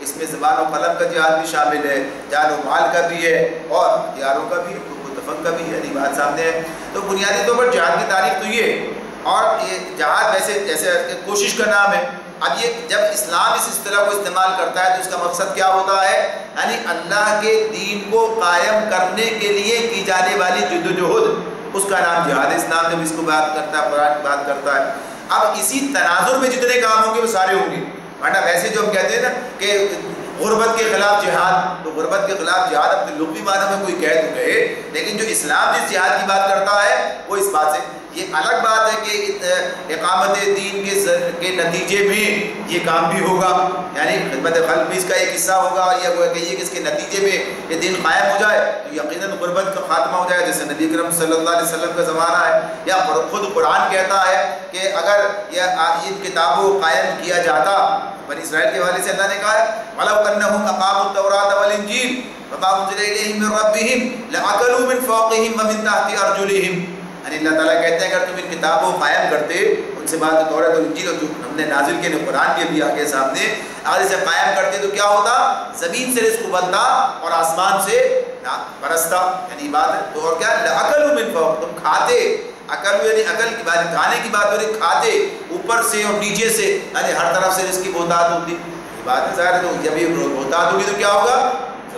اس میں زبان و قلم کا جہاد بھی شامل ہے، جان و مال کا بھی ہے، اور ہتھیاروں کا بھی، دفن کا بھی، یعنی بات سامنے ہے۔ تو بنیادی طور پر جہاد کی تعریف تو یہ، اور یہ جہاد ویسے جیسے کوشش کا نام ہے۔ اب یہ جب اسلام اس اصطلاح کو استعمال کرتا ہے تو اس کا مقصد کیا ہوتا ہے، یعنی اللہ کے دین کو قائم کرنے کے لیے کی جانے والی جد و جہد، اس کا نام جہاد اسلام جب اس کو بات کرتا ہے، قرآن بات کرتا ہے۔ اب اسی تناظر میں جتنے کام ہوں گے وہ سارے ہوں گے، ورنہ ویسے جو ہم کہتے ہیں نا کہ غربت کے خلاف جہاد، تو غربت کے خلاف جہاد اپنے لغوی معنی میں کوئی کہے تو کہے، لیکن جو اسلام جس جہاد کی بات کرتا ہے وہ اس بات سے، یہ الگ بات ہے کہ اقامت دین کے نتیجے میں یہ کام بھی ہوگا، یعنی خدمت خلق میں اس کا ایک حصہ ہوگا، اور یہ وہ کہیے کہ اس کے نتیجے میں یہ دین قائم ہو جائے تو یقیناً غربت کا خاتمہ ہو جائے، جیسے نبی اکرم صلی اللہ علیہ وسلم کا زمانہ ہے، یا خود قرآن کہتا ہے کہ اگر یہ ان کتابوں کو قائم کیا جاتا، بنی اسرائیل کے حوالے سے اللہ نے کہا ہے وَلَوْ أَنَّهُمْ أَقَامُوا التَّوْرَاةَ وَالْإِنْجِيلَ وَمَا أُنزِلَ إِلَيْهِم مِّن رَّبِّهِمْ لَأَكَلُوا مِن فَوْقِهِمْ وَمِن تَحْتِ أَرْجُلِهِمْ، یعنی اللہ تعالیٰ کہتے ہیں اگر تم ان کتابوں کو قائم کرتے، ان سے بعد توراۃ اور انجیل اور جو ہم نے نازل کیے قرآن کے بھی آگے سامنے، اگر اسے قائم کرتے تو کیا ہوتا؟ زمین سے رزق بنتا اور آسمان سے برستا، یعنی بات ہے تو اور کیا لَأَكَلُوا مِن فَوْقِهِمْ، تم کھاتے، عقل یعنی عقل کی بات، کھانے کی بات ہو رہی، کھاتے اوپر سے اور نیچے سے، یعنی ہر طرف سے رزق کی بہتات ہوتی، بات ہے ظاہر ہے، تو جب یہ بہتات ہوگی تو کیا ہوگا؟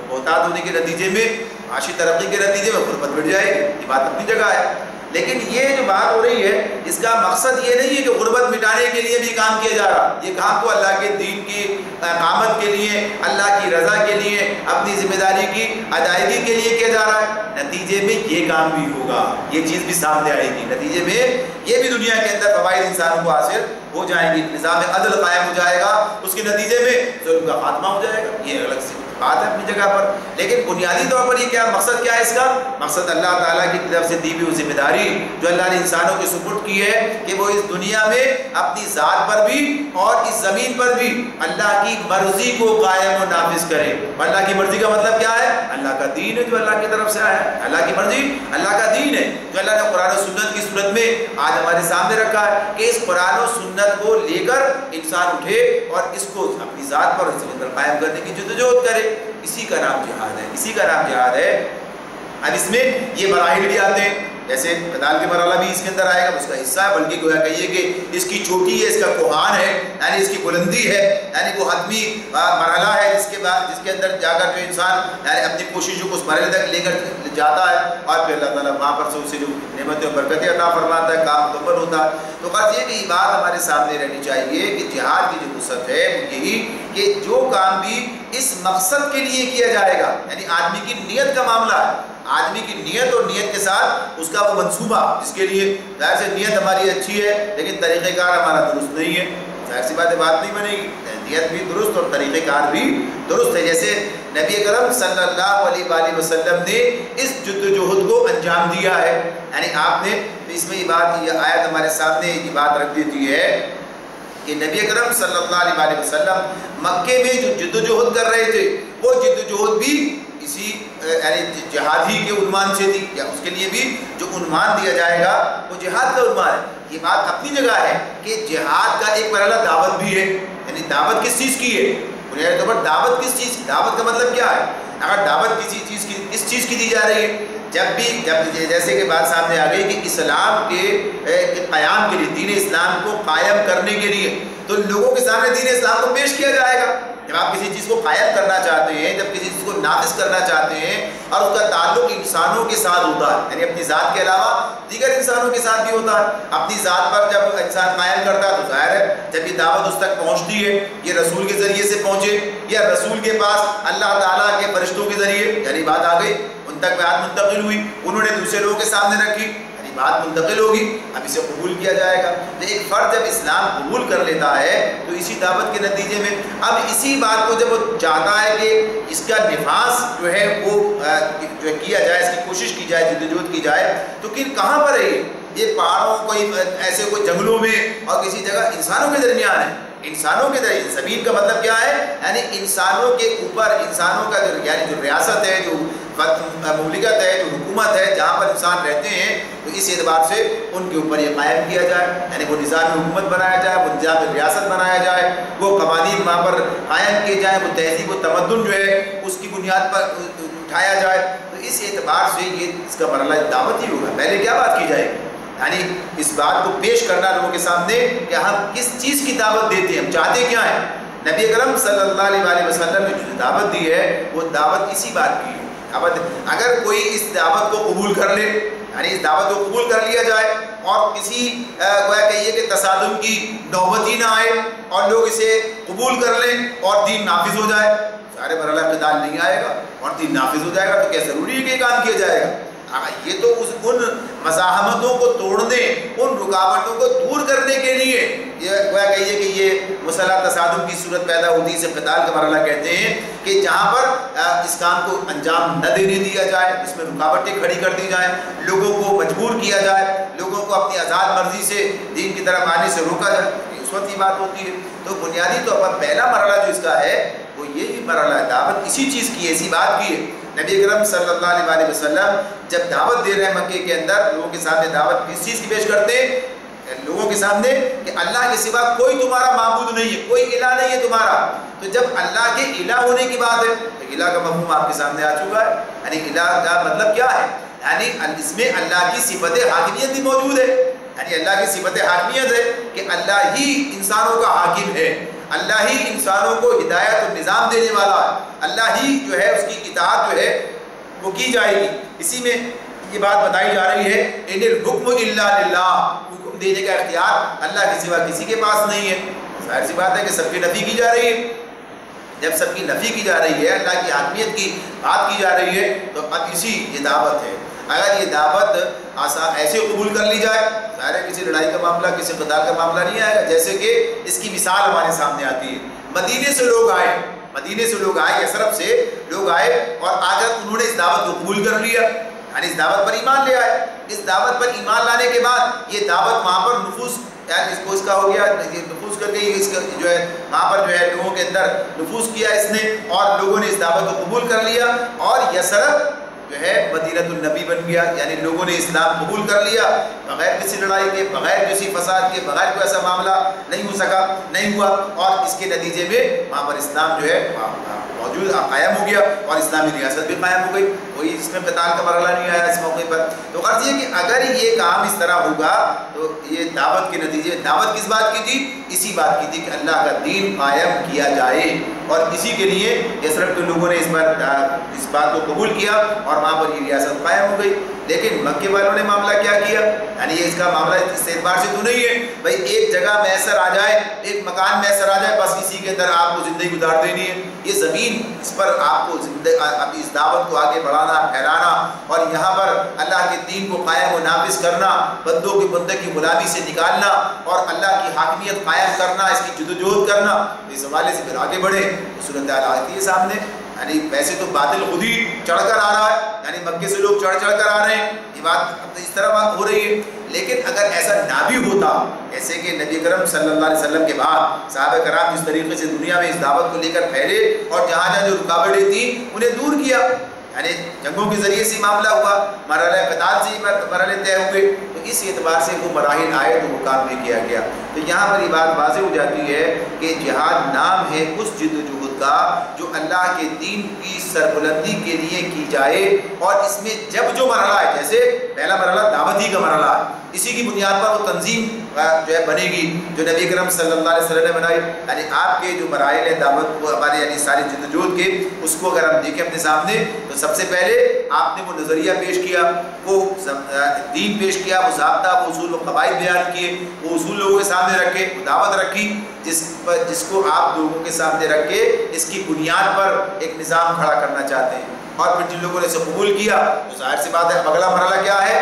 بہتات ہونے کے نتیجے میں معاشی ترقی کے نتیجے میں غربت بڑھ جائے گی، یہ بات اپنی جگہ ہے، لیکن یہ جو بات ہو رہی ہے اس کا مقصد یہ نہیں ہے کہ غربت مٹانے کے لیے بھی کام کیا جا رہا، یہ کام تو اللہ کے دین کی اقامت کے لیے، اللہ کی رضا کے لیے، اپنی ذمہ داری کی ادائیگی کے لیے کیا جا رہا ہے، نتیجے میں یہ کام بھی ہوگا، یہ چیز بھی سامنے آئے گی، نتیجے میں یہ بھی دنیا کے اندر فوائد انسانوں کو حاصل ہو جائیں گی، نظام عدل قائم ہو جائے گا، اس کے نتیجے میں ظلم کا خاتمہ ہو جائے گا، یہ الگ سی بات ہے اپنی جگہ پر، لیکن بنیادی طور پر یہ کیا مقصد کیا ہے اس کا؟ مقصد اللہ تعالیٰ کی طرف سے دی ہوئی ذمہ داری جو اللہ نے انسانوں کے سپرد کی ہے کہ وہ اس دنیا میں اپنی ذات پر بھی اور اس زمین پر بھی اللہ کی مرضی کو قائم و نافذ کرے، اور اللہ کی مرضی کا مطلب کیا ہے؟ اللہ کا دین ہے جو اللہ کی طرف سے آیا ہے، اللہ کی مرضی اللہ کا دین ہے جو اللہ نے قرآن و سنت کی صورت میں آج ہمارے سامنے رکھا ہے کہ اس قرآن و سنت کو لے کر انسان اٹھے اور اس کو اپنی ذات پر اور زمین پر قائم کرنے کی جدوجہد کرے، اسی کا نام جہاد ہے، اسی کا نام جہاد ہے۔ اب اس میں یہ مراحل بھی آتے ہیں، جیسے قتال کے مرحلہ بھی اس کے اندر آئے گا، اس کا حصہ ہے، بلکہ گویا کہیے کہ اس کی چوٹی ہے، اس کا کوہان ہے، یعنی اس کی بلندی ہے، یعنی وہ حتمی مرحلہ ہے جس کے اندر جا کر جو انسان یعنی اپنی کوششوں کو اس مرحلے تک لے کر جاتا ہے، اور پھر اللہ تعالیٰ وہاں پر سے اسے جو نعمتیں و برکتیں عطا فرماتا ہے، کام مکمل ہوتا ہے۔ تو بس یہ بھی بات ہمارے سامنے رہنی چاہیے کہ جہاد کی جو وسعت ہے وہ یہی کہ جو کام بھی اس مقصد کے لیے کیا جائے گا، یعنی آدمی کی نیت کا معاملہ ہے، آدمی کی نیت اور نیت کے ساتھ اس کا وہ منصوبہ جس کے لیے ظاہر سے نیت ہماری اچھی ہے لیکن طریقہ کار ہمارا درست نہیں ہے، ظاہر سی بات نہیں بنے گی، نیت بھی درست اور طریقہ کار بھی درست ہے، جیسے نبی اکرم صلی اللہ علیہ وآلہ وسلم نے اس جدوجہد کو انجام دیا ہے، یعنی آپ نے اس میں یہ آیت ہمارے سامنے یہ بات رکھ دیتی ہے کہ نبی اکرم صلی اللہ علیہ وآلہ وسلم مکے میں جو جدوجہد کر رہے تھے وہ جدوجہد بھی اسی یعنی جہاد ہی کے عنوان سے تھی، یا اس کے لیے بھی جو عنوان دیا جائے گا وہ جہاد کا عنوان ہے۔ یہ بات اپنی جگہ ہے کہ جہاد کا ایک مرحلہ دعوت بھی ہے، یعنی دعوت کس چیز کی ہے؟ بنیادی طور پر دعوت کس چیز کی؟ دعوت کا مطلب کیا ہے؟ اگر دعوت کسی چیز کی اس چیز کی دی جا رہی ہے، جب جیسے کہ بات سامنے آ گئی کہ اسلام کے قیام کے لیے، دین اسلام کو قائم کرنے کے لیے تو لوگوں کے سامنے دین اسلام کو پیش کیا جائے گا۔ جب آپ کسی چیز کو قائم کرنا چاہتے ہیں، جب کسی چیز کو نافذ کرنا چاہتے ہیں اور اس کا تعلق انسانوں کے ساتھ ہوتا ہے، یعنی اپنی ذات کے علاوہ دیگر انسانوں کے ساتھ بھی ہوتا ہے، اپنی ذات پر جب انسان قائم کرتا ہے تو ظاہر ہے جب یہ دعوت اس تک پہنچتی ہے، یہ رسول کے ذریعے سے پہنچے یا رسول کے پاس اللہ تعالیٰ کے فرشتوں کے ذریعے، یعنی بات آ گئی ان تک بات منتقل ہوئی، انہوں نے دوسرے لوگوں کے سامنے رکھی، بات منتقل ہوگی، اب اسے قبول کیا جائے گا۔ تو ایک فرد جب اسلام قبول کر لیتا ہے تو اسی دعوت کے نتیجے میں اب اسی بات کو جب وہ چاہتا ہے کہ اس کا نفاذ جو ہے وہ جو کیا جائے، اس کی کوشش کی جائے، جدوجہد کی جائے، تو کہاں پر ہے یہ پہاڑوں کوئی ایسے کوئی جنگلوں میں اور کسی جگہ انسانوں کے درمیان ہے، انسانوں کے درمیان۔ زمین کا مطلب کیا ہے؟ یعنی انسانوں کے اوپر انسانوں کا یعنی جو ریاست ہے، جو مملکت ہے، جو حکومت ہے، جہاں پر انسان رہتے ہیں، تو اس اعتبار سے ان کے اوپر یہ قائم کیا جائے، یعنی وہ نظام حکومت بنایا جائے، وہ نظام ریاست بنایا جائے، وہ قوانین وہاں پر قائم کیے جائیں، وہ تہذیب و تمدن جو ہے اس کی بنیاد پر اٹھایا جائے۔ تو اس اعتبار سے یہ اس کا مرحلہ دعوت ہی ہوگا۔ پہلے کیا بات کی جائے گی؟ یعنی اس بات کو پیش کرنا لوگوں کے سامنے کہ ہم کس چیز کی دعوت دیتے ہیں، ہم چاہتے کیا ہیں۔ نبی اکرم صلی اللہ علیہ وآلہ وسلم نے جو دعوت دی ہے وہ دعوت اسی بات کی ہے۔ اگر کوئی اس دعوت کو قبول کر لے، یعنی اس دعوت کو قبول کر لیا جائے اور کسی گویا کہیے کہ تصادم کی نوبت ہی نہ آئے اور لوگ اسے قبول کر لیں اور دین نافذ ہو جائے. سارے مرحلہ قتال نہیں آئے گا اور دین نافذ ہو جائے گا تو کیا ضروری ہے کہ یہ کام کیا جائے گا؟ یہ تو ان مزاحمتوں کو توڑنے، ان رکاوٹوں کو دور کرنے کے لیے یہ گویا کہیے کہ یہ مسلح تصادم کی صورت پیدا ہوتی ہے. اسے قتال کا مرحلہ کہتے ہیں کہ جہاں پر اس کام کو انجام نہ دینے دیا جائے، اس میں رکاوٹیں کھڑی کر دی جائیں، لوگوں کو مجبور کیا جائے، لوگوں کو اپنی آزاد مرضی سے دین کی طرف آنے سے روکا جائے. اس وقت یہ بات ہوتی ہے. تو بنیادی طور پر پہلا مرحلہ جو اس کا ہے وہ یہی مرحلہ ہے. دعوت اسی چیز کی ہے، اسی بات کی ہے. نبی اکرم صلی اللہ علیہ وسلم جب دعوت دے رہے ہیں مکے کے اندر، لوگوں کے سامنے دعوت کس چیز کی پیش کرتے ہیں؟ لوگوں کے سامنے کہ اللہ کے سوا کوئی تمہارا معبود نہیں ہے، کوئی الہ نہیں ہے تمہارا. تو جب اللہ کے الہ ہونے کی بات ہے تو الہ کا مفہوم آپ کے سامنے آ چکا ہے. یعنی الہ کا مطلب کیا ہے؟ یعنی اس میں اللہ کی صفت حاکمیت بھی موجود ہے. یعنی اللہ کی صفت حاکمیت ہے کہ اللہ ہی انسانوں کا حاکم ہے، اللہ ہی انسانوں کو ہدایت اور نظام دینے والا ہے، اللہ ہی جو ہے اس کی اطاعت جو ہے وہ کی جائے گی. اسی میں یہ بات بتائی جا رہی ہے ان الحکم الا للہ، حکم دینے کا اختیار اللہ کے سوا کسی کے پاس نہیں ہے. ظاہر سی بات ہے کہ سب کی نفی کی جا رہی ہے. جب سب کی نفی کی جا رہی ہے، اللہ کی حاکمیت کی بات کی جا رہی ہے، تو اب اسی یہ دعوت ہے. اگر یہ دعوت ایسے قبول کر لی جائے، ظاہر ہے کسی لڑائی کا معاملہ، کسی قتال کا معاملہ نہیں آئے گا. جیسے کہ اس کی مثال ہمارے سامنے آتی ہے. مدینے سے لوگ آئے، یثرب سے لوگ آئے اور آ کر انہوں نے اس دعوت کو قبول کر لیا، یعنی اس دعوت پر ایمان لے آئے. اس دعوت پر ایمان لانے کے بعد یہ دعوت وہاں پر نفوذ، یعنی اس کا ہو گیا، نفوذ کر گئی، اس کا جو ہے وہاں پر جو ہے لوگوں کے اندر نفوذ کیا اس نے، اور لوگوں نے اس دعوت کو قبول کر لیا اور یثرب جو ہے مدینہ النبی بن گیا. یعنی لوگوں نے اسلام قبول کر لیا بغیر کسی لڑائی کے، بغیر کسی فساد کے، بغیر کوئی ایسا معاملہ نہیں ہوا اور اس کے نتیجے میں وہاں پر اسلام جو ہے موجود قائم ہو گیا اور اسلامی ریاست بھی قائم ہو گئی. کوئی اس میں قتال کا مرحلہ نہیں آیا اس موقع پر. تو غرض یہ کہ اگر یہ کام اس طرح ہوگا تو یہ دعوت کے نتیجے، دعوت کس بات کی تھی؟ اسی بات کی تھی کہ اللہ کا دین قائم کیا جائے، اور اسی کے لیے یثرب کے لوگوں نے اس بات کو قبول کیا اور وہاں پر یہ ریاست قائم ہو گئی. لیکن مکے والوں نے معاملہ کیا کیا؟ یعنی یہ اس کا معاملہ اس اعتبار سے تو نہیں ہے بھائی ایک جگہ میسر آ جائے، ایک مکان میسر آ جائے، بس اسی کے اندر آپ کو زندگی گزار دینی ہے. یہ زمین، اس پر آپ کو اپنی اس دعوت کو آگے بڑھانا، پھیلانا اور یہاں پر اللہ کے دین کو قائم و نافذ کرنا، بندوں کی بندے کی غلامی سے نکالنا اور اللہ کی حاکمیت قائم کرنا، اس کی جدوجہد کرنا. اس حوالے سے پھر آگے بڑھے صورتحال آتی ہے سامنے. یعنی ویسے تو باطل خود ہی چڑھ کر آ رہا ہے، یعنی مکے سے لوگ چڑھ کر آ رہے ہیں، یہ بات اس طرح بات ہو رہی ہے. لیکن اگر ایسا نہ بھی ہوتا، جیسے کہ نبی کرم صلی اللہ علیہ وسلم کے بعد صحابہ کرام جس طریقے سے دنیا میں اس دعوت کو لے کر پھیلے اور جہاں جہاں جو رکاوٹیں تھیں انہیں دور کیا، یعنی جنگوں کے ذریعے سے معاملہ ہوا، مرحلہ قتال سے مرحلے طے ہوئے، تو اس اعتبار سے وہ مراحل آئے تو وہ کام بھی کیا گیا. تو یہاں پر یہ بات واضح ہو جاتی ہے کہ جہاد نام ہے اس جد و جہد کا جو اللہ کے دین کی سربلندی کے لیے کی جائے. اور اس میں جب جو مرحلہ ہے، جیسے پہلا مرحلہ دعوت ہی کا مرحلہ ہے، اسی کی بنیاد پر وہ تنظیم جو ہے بنے گی جو نبی کرم صلی اللہ علیہ وسلم نے بنائی. یعنی آپ کے جو مراحل ہیں دعوت کو ہمارے یعنی ساری جدوجہد کے، اس کو اگر ہم دیکھیں اپنے سامنے تو سب سے پہلے آپ نے وہ نظریہ پیش کیا، وہ دین پیش کیا، وہ ضابطہ، وہ اصول و قواعد بیان کیے، وہ اصول لوگوں کے سامنے رکھے، وہ دعوت رکھی جس کو آپ لوگوں کے سامنے رکھ کے اس کی بنیاد پر ایک نظام کھڑا کرنا چاہتے ہیں. اور پھر جن لوگوں نے اسے قبول کیا تو ظاہر سی بات ہے اگلا مرحلہ کیا ہے؟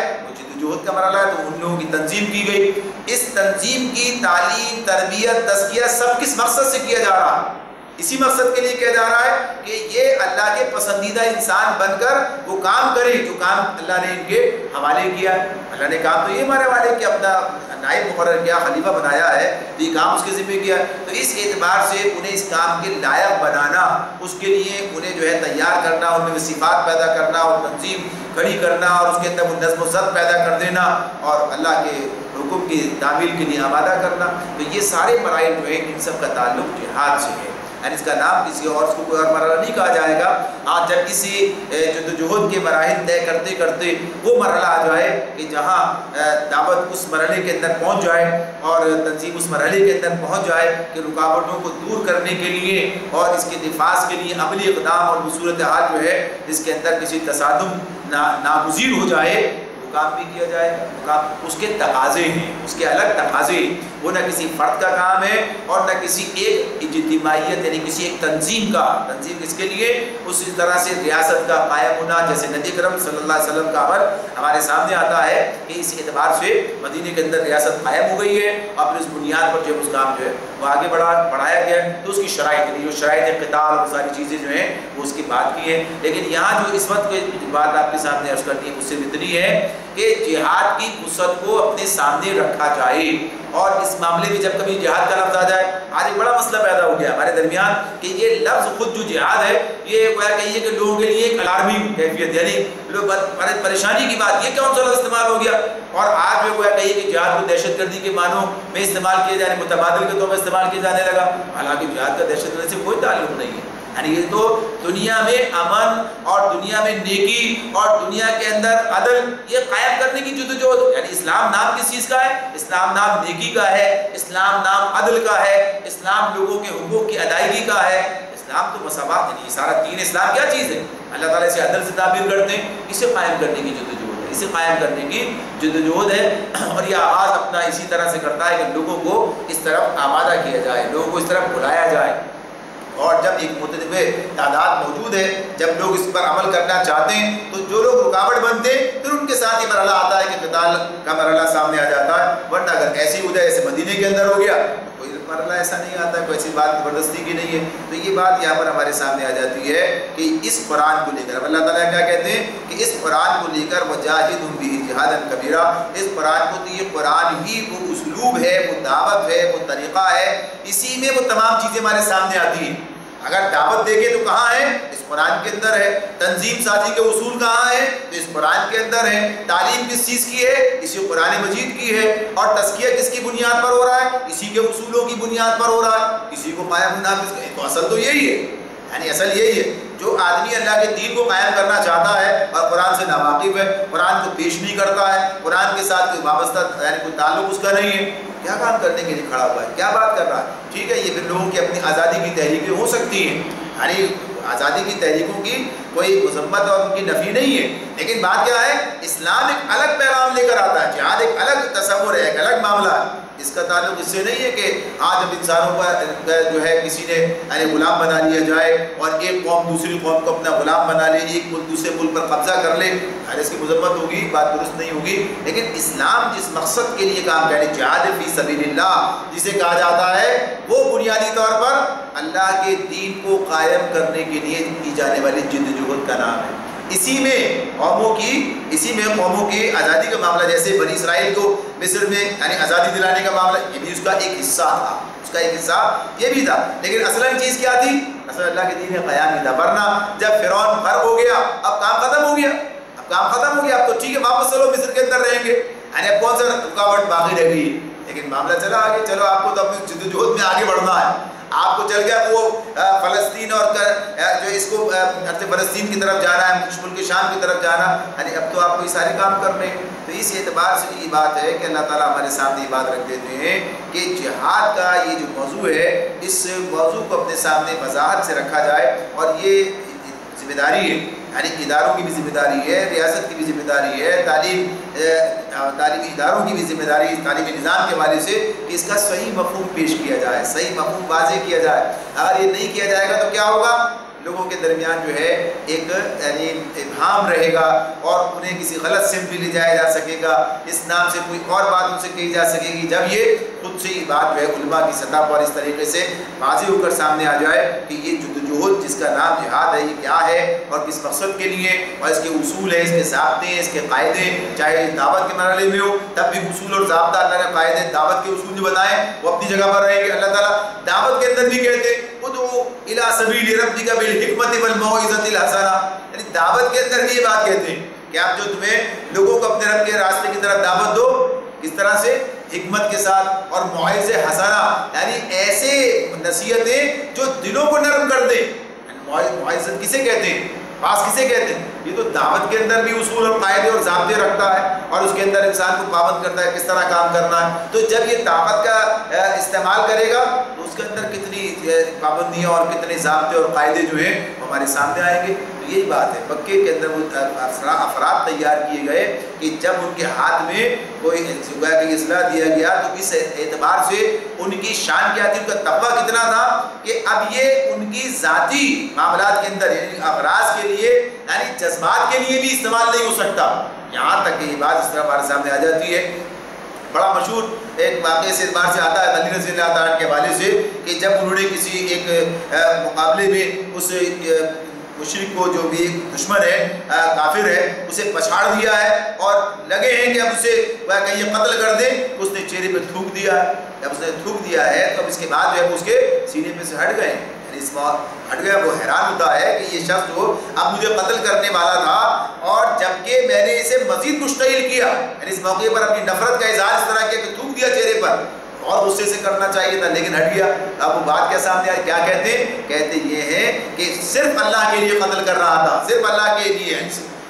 جہد کا مرحلہ ہے. تو ان لوگوں کی تنظیم کی گئی. اس تنظیم کی تعلیم، تربیت، تزکیہ سب کس مقصد سے کیا جا رہا ہے؟ اسی مقصد کے لیے کیا جا رہا ہے کہ یہ اللہ کے پسندیدہ انسان بن کر وہ کام کرے جو کام اللہ نے ان کے حوالے کیا ہے. اللہ نے کام تو یہ ہمارے حوالے کہ اپنا نائب مقرر کیا، خلیفہ بنایا ہے، تو یہ کام اس کے ذمہ کیا. تو اس اعتبار سے انہیں اس کام کے لائق بنانا، اس کے لیے انہیں جو ہے تیار کرنا، ان میں صفات پیدا کرنا اور تنظیم کھڑی کرنا اور اس کے اندر وہ نظم و ضبط پیدا کر دینا اور اللہ کے حکم کی تعمیل کے لیے آمادہ کرنا. تو یہ سارے مراحل جو ہے ان سب کا تعلق جہاد سے ہے. یعنی اس کا نام کسی اور اس کو کوئی اور مرحلہ نہیں کہا جائے گا. آج جب کسی جدوجہد کے مراحل طے کرتے کرتے وہ مرحلہ آ جائے کہ جہاں دعوت اس مرحلے کے اندر پہنچ جائے اور تنظیم اس مرحلے کے اندر پہنچ جائے کہ رکاوٹوں کو دور کرنے کے لیے اور اس کے دفاع کے لیے عملی اقدام اور صورتحال جو ہے جس کے اندر کسی تصادم ناگزیر ہو جائے، وہ کام بھی کیا جائے گا، وہ کام اس کے تقاضے ہیں، اس کے الگ تقاضے، وہ نہ کسی فرد کا کام ہے اور نہ کسی ایک اجتماعیت یعنی کسی ایک تنظیم کا، تنظیم اس کے لیے اسی طرح سے ریاست کا قائم ہونا، جیسے نبی کرم صلی اللہ علیہ وسلم کا عمل ہمارے سامنے آتا ہے کہ اس اعتبار سے مدینے کے اندر ریاست قائم ہو گئی ہے اور پھر اس بنیاد پر جو اس کام جو ہے وہ آگے بڑھایا گیا ہے، تو اس کی شرائط جو شرائط قتال اور ساری چیزیں جو ہیں وہ اس کی بات کی ہے۔ لیکن یہاں جو اس وقت بات آپ کے سامنے عرض کرنی ہے اس سے اتنی ہے کہ جہاد کی وسعت کو اپنے سامنے رکھا جائے، اور اس معاملے میں جب کبھی جہاد کا لفظ آ جائے، آج ایک بڑا مسئلہ پیدا ہو گیا ہمارے درمیان کہ یہ لفظ خود جو جہاد ہے یہ گویا کہیے کہ لوگوں کے لیے ایک الارمی کیفیت، یعنی لوگ پریشانی کی بات، یہ کون سا لفظ استعمال ہو گیا، اور آج میں گویا کہیے کہ جہاد کو دہشت گردی کے معنوں میں استعمال کیا جانے، متبادل کے طور پر استعمال کیا جانے لگا، حالانکہ جہاد کا دہشت گردی سے کوئی تعلق نہیں ہے۔ یعنی یہ تو دنیا میں امن اور دنیا میں نیکی اور دنیا کے اندر عدل یہ قائم کرنے کی جدوجہد، یعنی اسلام نام کس چیز کا ہے؟ اسلام نام نیکی کا ہے، اسلام نام عدل کا ہے، اسلام لوگوں کے حقوق کی ادائیگی کا ہے، اسلام تو مساوات، یعنی سارا دین اسلام کیا چیز ہے؟ اللہ تعالیٰ اسے عدل سے تعبیر کرتے ہیں، اسے قائم کرنے کی جدوجہد ہے، اسے قائم کرنے کی جدوجہد ہے، اور یہ آغاز اپنا اسی طرح سے کرتا ہے کہ لوگوں کو اس طرف آمادہ کیا جائے، لوگوں کو اس طرف بلایا جائے، اور جب ایک متنوع تعداد موجود ہے، جب لوگ اس پر عمل کرنا چاہتے ہیں تو جو لوگ رکاوٹ بنتے ہیں پھر ان کے ساتھ یہ مرحلہ آتا ہے کہ قتال کا مرحلہ سامنے آ جاتا ہے، ورنہ اگر ایسی ہو جائے جیسے مدینے کے اندر ہو گیا کوئی مرحلہ ایسا نہیں آتا ہے، کوئی ایسی بات زبردستی کی نہیں ہے۔ تو یہ بات یہاں پر ہمارے سامنے آ جاتی ہے کہ اس قرآن کو لے کر اللہ تعالیٰ کیا کہتے ہیں کہ اس قرآن کو لے کر وجاہدہم بہ جہادا کبیرا، اس قرآن کو تو یہ قرآن ہی وہ اسلوب ہے، وہ دعوت ہے، وہ طریقہ ہے، اسی میں وہ تمام چیزیں ہمارے سامنے آتی ہیں۔ اگر دعوت دیکھیں تو کہاں ہے؟ اس قرآن کے اندر ہے۔ تنظیم سازی کے اصول کہاں ہے؟ تو اس قرآن کے اندر ہے۔ تعلیم کس چیز کی ہے؟ اسی قرآن مجید کی ہے۔ اور تزکیہ کس کی بنیاد پر ہو رہا ہے؟ اسی کے اصولوں کی بنیاد پر ہو رہا ہے، اسی کو قائم نافذ کریں تو اصل تو یہی ہے، یعنی اصل یہی ہے۔ جو آدمی اللہ کے دین کو قائم کرنا چاہتا ہے اور قرآن سے ناواقف ہے، قرآن کو پیش نہیں کرتا ہے، قرآن کے ساتھ کوئی وابستہ یعنی کوئی تعلق اس کا نہیں ہے، کیا کام کرنے کے لیے کھڑا ہوا ہے، کیا بات کر رہا ہے؟ ٹھیک ہے، یہ پھر لوگوں کی اپنی آزادی کی تحریکیں ہو سکتی ہیں، یعنی آزادی کی تحریکوں کی کوئی مذمت اور ان کی نفی نہیں ہے، لیکن بات کیا ہے؟ اسلام ایک الگ پیغام لے کر آتا ہے، جہاد ایک الگ تصور ہے، ایک الگ معاملہ ہے۔ اس کا تعلق اس سے نہیں ہے کہ آج اب انسانوں پر جو ہے کسی نے یعنی غلام بنا لیا جائے اور ایک قوم دوسری قوم کو اپنا غلام بنا لے، ایک ملک دوسرے ملک پر قبضہ کر لے، ہر اس کی مذمت ہوگی، بات درست نہیں ہوگی، لیکن اسلام جس مقصد کے لیے کام کرے، جہاد فی سبیل اللہ جسے کہا جاتا ہے، وہ بنیادی طور پر اللہ کے دین کو قائم کرنے کے لیے کی جانے والی جدوجہد کا نام ہے۔ اسی میں قوموں کی آزادی کا معاملہ، جیسے بنی اسرائیل کو مصر میں یعنی آزادی دلانے کا معاملہ، یہ بھی اس کا ایک حصہ تھا، اس کا ایک حصہ یہ بھی تھا، لیکن اصلاً چیز کیا تھی؟ اصل اللہ کے دین قیام ہی تھا، ورنہ جب فرعون غرق ہو گیا اب کام ختم ہو گیا، اب تو ٹھیک ہے واپس چلو مصر کے اندر رہیں گے، یعنی اب کون سا رکاوٹ باقی رہ گئی، لیکن معاملہ چلا آگے، چلو آپ کو تو اپنی جدوجہد میں آگے بڑھنا ہے، آپ کو چل گیا وہ فلسطین اور جو اس کو فلسطین کی طرف جانا ہے، ملک شام کی طرف جانا، یعنی اب تو آپ کو یہ سارے کام کرنے ہیں۔ تو اس اعتبار سے یہ بات ہے کہ اللہ تعالیٰ ہمارے سامنے یہ بات رکھ دیتے ہیں کہ جہاد کا یہ جو موضوع ہے، اس موضوع کو اپنے سامنے وضاحت سے رکھا جائے، اور یہ ذمہ داری ہے، یعنی اداروں کی بھی ذمہ داری ہے، ریاست کی بھی ذمہ داری ہے، تعلیمی اداروں کی بھی ذمہ داری ہے، تعلیمی نظام کے حوالے سے کہ اس کا صحیح مفہوم پیش کیا جائے، صحیح مفہوم واضح کیا جائے۔ اگر یہ نہیں کیا جائے گا تو کیا ہوگا؟ لوگوں کے درمیان جو ہے ایک یعنی ابہام رہے گا، اور انہیں کسی غلط سمت بھی لے جایا جا سکے گا، اس نام سے کوئی اور بات ان سے کہی جا سکے گی، جب یہ خود سے یہ بات جو ہے علماء کی سطح پر اس طریقے سے واضح ہو کر سامنے آ جائے کہ یہ جدوجہد جس کا نام جہاد ہے یہ کیا ہے اور کس مقصد کے لیے، اور اس کے اصول ہیں، اس کے ضابطے ہیں، اس کے قاعدے، چاہے دعوت کے مرحلے میں ہو تب بھی اصول اور ضابطہ اللہ نے قاعدے دعوت کے اصول جو بنائے وہ اپنی جگہ پر رہیں گے۔ اللہ تعالیٰ دعوت کے اندر بھی کہتے ہیں ادعو الی سبیل ربک بالحکمت والموعظۃ الحسنہ، یعنی دعوت کے اندر بھی یہ بات کہتے ہیں کہ آپ جو تمہیں لوگوں کو اپنے رب کے راستے کی طرف دعوت دو، کس طرح سے؟ حکمت کے ساتھ اور موعظہ حسنہ، یعنی ایسے نصیحتیں جو دلوں کو نرم کر دیں۔ موعظت کسے کہتے ہیں؟ باس کسے کہتے ہیں؟ یہ تو دعوت کے اندر بھی اصول اور قاعدے اور ضابطے رکھتا ہے، اور اس کے اندر انسان کو پابند کرتا ہے کس طرح کام کرنا ہے. تو جب یہ طاقت کا استعمال کرے گا تو اس کے اندر کتنی پابندیاں اور کتنے ضابطے اور قاعدے جو ہیں ہمارے سامنے آئیں گے. تو یہی بات ہے، مکے کے اندر وہ افراد تیار کیے گئے کہ جب ان کے ہاتھ میں کوئی اصلاح دیا گیا تو اس اعتبار سے ان کی شان کیا تھی، ان کا تقویٰ کتنا تھا کہ اب یہ ان کی ذاتی معاملات کے اندر یعنی افراز کے لیے یعنی جذبات کے لیے بھی استعمال نہیں ہو سکتا. یہاں تک کہ یہ بات اس طرح ہمارے سامنے آ جاتی ہے. بڑا مشہور ایک واقعے سے اعتبار سے آتا ہے علی رضی اللہ تعالیٰ کے حوالے سے کہ جب انہوں نے کسی ایک مقابلے میں اس مشرک کو جو بھی ایک دشمن ہے کافر ہے اسے پچھاڑ دیا ہے اور لگے ہیں کہ اب اسے کہیں قتل کر دیں، اس نے چہرے پہ تھوک دیا ہے. جب اس نے تھوک دیا ہے تو اب اس کے بعد جو ہے اس کے سینے پہ سے ہٹ گئے، یعنی اس بات ہٹ گیا. وہ حیران ہوتا ہے کہ یہ شخص جو اب مجھے قتل کرنے والا تھا اور جبکہ میں نے اسے مزید مشتعل کیا، یعنی اس موقع پر اپنی نفرت کا اظہار اس طرح کیا کہ تھوک دیا چہرے پر، اور غصے سے کرنا چاہیے تھا لیکن ہٹ گیا. اب وہ بات کیا سامنے آئی، کیا کہتے ہیں؟ کہتے یہ ہے کہ صرف اللہ کے لیے قتل کر رہا تھا، صرف اللہ کے لیے،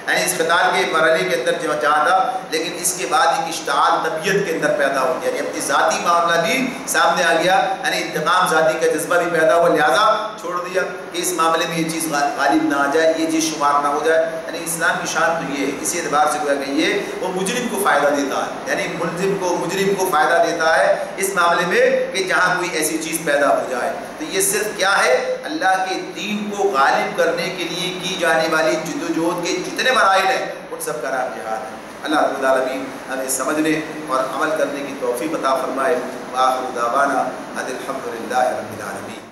یعنی اس قتال کے مرحلے کے اندر جو جہاں تھا، لیکن اس کے بعد ایک اشتعال طبیعت کے اندر پیدا ہو گیا، یعنی اپنی ذاتی معاملہ بھی سامنے آ گیا، یعنی انتقام ذاتی کا جذبہ بھی پیدا ہوا، لہٰذا چھوڑ دیا کہ اس معاملے میں یہ چیز غالب نہ آ جائے، یہ چیز شمار نہ ہو جائے. یعنی اسلام کی شان تو یہ ہے، اسی اعتبار سے گویا کہ یہ وہ مجرم کو فائدہ دیتا ہے، یعنی ملزم کو مجرم کو فائدہ دیتا ہے اس معاملے میں کہ جہاں کوئی ایسی چیز پیدا ہو جائے. تو یہ صرف کیا ہے، اللہ کے دین کو غالب کرنے کے لیے کی جانے والی جدوجہد کے جتنے مراحل ہیں ان سب کا نام جہاد ہے. اللہ رب العالمین ہمیں سمجھنے اور عمل کرنے کی توفیق عطا فرمائے. وآخر دعوانا ان الحمد للہ رب العالمین.